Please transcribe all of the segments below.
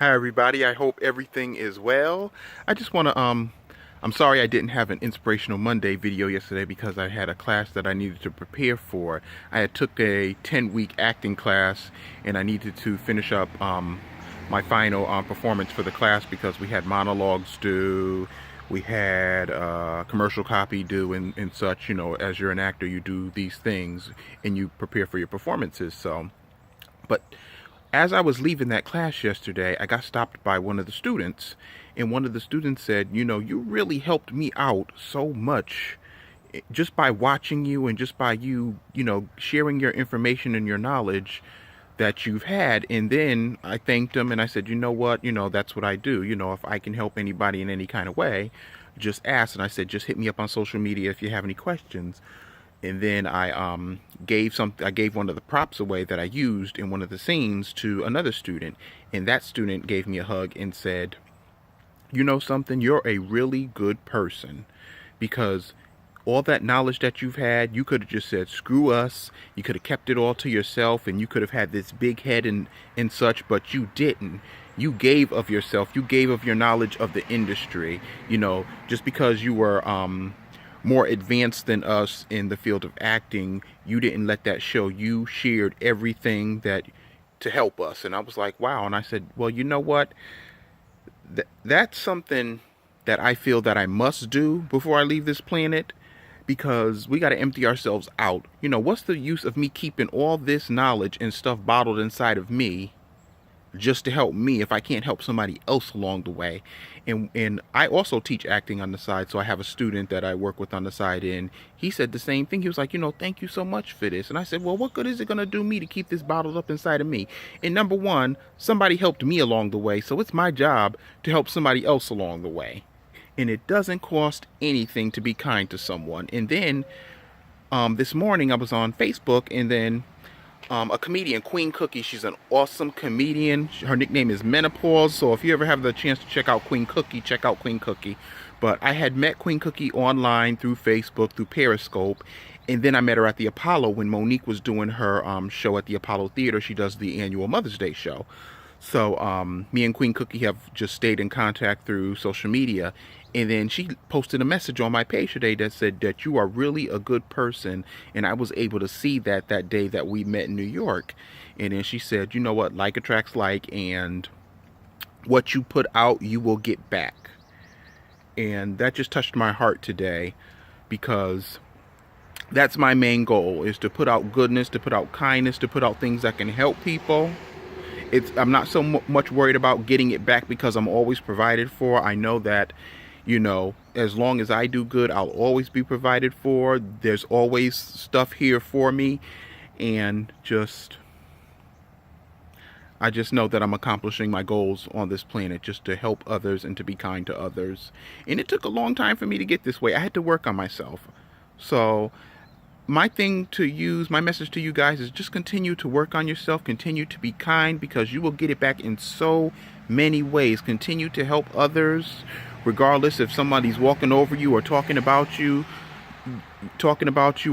Hi everybody, I hope everything is well. I just want to I'm sorry I didn't have an Inspirational Monday video yesterday because I had a class that I needed to prepare for. I had took a 10-week acting class and I needed to finish up my final performance for the class because we had monologues due, we had commercial copy due and such. You know, as you're an actor, you do these things and you prepare for your performances. But as I was leaving that class yesterday, I got stopped by one of the students, and one of the students said, you know, you really helped me out so much just by watching you and just by you, you know, sharing your information and your knowledge that you've had. And then I thanked him and I said, you know what, you know, that's what I do. You know, if I can help anybody in any kind of way, just ask. And I said, just hit me up on social media if you have any questions. And then I gave one of the props away that I used in one of the scenes to another student, and that student gave me a hug and said, you know something, you're a really good person, because all that knowledge that you've had, you could have just said screw us, you could have kept it all to yourself, and you could have had this big head and such, but you didn't. You gave of yourself, you gave of your knowledge of the industry. You know, just because you were more advanced than us in the field of acting, you didn't let that show. You shared everything that to help us. And I was like, wow. And I said, well, you know what, that's something that I feel that I must do before I leave this planet, because we got to empty ourselves out. You know, what's the use of me keeping all this knowledge and stuff bottled inside of me just to help me if I can't help somebody else along the way? And I also teach acting on the side, so I have a student that I work with on the side, and he said the same thing. He was like, you know, thank you so much for this. And I said, well, what good is it gonna do me to keep this bottled up inside of me? And number one, somebody helped me along the way, so it's my job to help somebody else along the way. And it doesn't cost anything to be kind to someone. And then this morning I was on Facebook, and then a comedian, Queen Cookie. She's an awesome comedian. Her nickname is Menopause. So if you ever have the chance to check out Queen Cookie, check out Queen Cookie. But I had met Queen Cookie online through Facebook, through Periscope. And then I met her at the Apollo when Monique was doing her show at the Apollo Theater. She does the annual Mother's Day show. So me and Queen Cookie have just stayed in contact through social media. And then she posted a message on my page today that said that you are really a good person. And I was able to see that day that we met in New York. And then she said, you know what, like attracts like, and what you put out, you will get back. And that just touched my heart today, because that's my main goal, is to put out goodness, to put out kindness, to put out things that can help people. I'm not so much worried about getting it back, because I'm always provided for. I know that, you know, as long as I do good, I'll always be provided for. There's always stuff here for me. And I just know that I'm accomplishing my goals on this planet, just to help others and to be kind to others. And it took a long time for me to get this way. I had to work on myself. So my message to you guys is just continue to work on yourself, continue to be kind, because you will get it back in so many ways. Continue to help others, regardless if somebody's walking over you or talking about you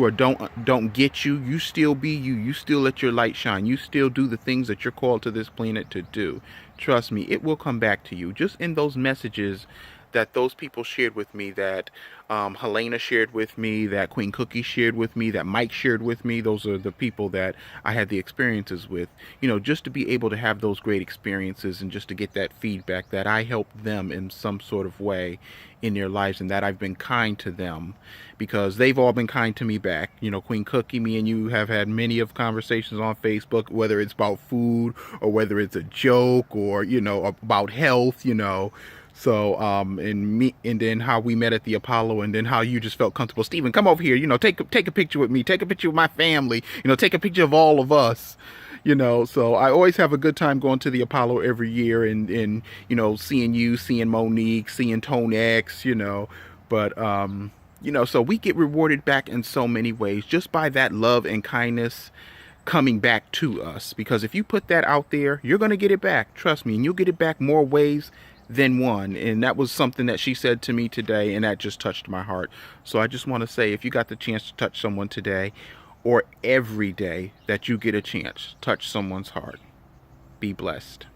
or don't get you. You still be you. You still let your light shine. You still do the things that you're called to this planet to do. Trust me, it will come back to you. Just in those messages that those people shared with me, that Helena shared with me, that Queen Cookie shared with me, that Mike shared with me. Those are the people that I had the experiences with. You know, just to be able to have those great experiences and just to get that feedback that I helped them in some sort of way in their lives, and that I've been kind to them, because they've all been kind to me back. You know, Queen Cookie, me and you have had many of conversations on Facebook, whether it's about food or whether it's a joke or, you know, about health, you know. So, and then how we met at the Apollo, and then how you just felt comfortable. Steven, come over here, you know, take a picture with me, take a picture with my family, you know, take a picture of all of us, you know. So I always have a good time going to the Apollo every year, and you know, seeing you, seeing Monique, seeing Tone X, you know. But, you know, so we get rewarded back in so many ways just by that love and kindness coming back to us. Because if you put that out there, you're going to get it back. Trust me. And you'll get it back more ways than one. And that was something that she said to me today, and that just touched my heart. So I just want to say, if you got the chance to touch someone today, or every day that you get a chance, touch someone's heart. Be blessed.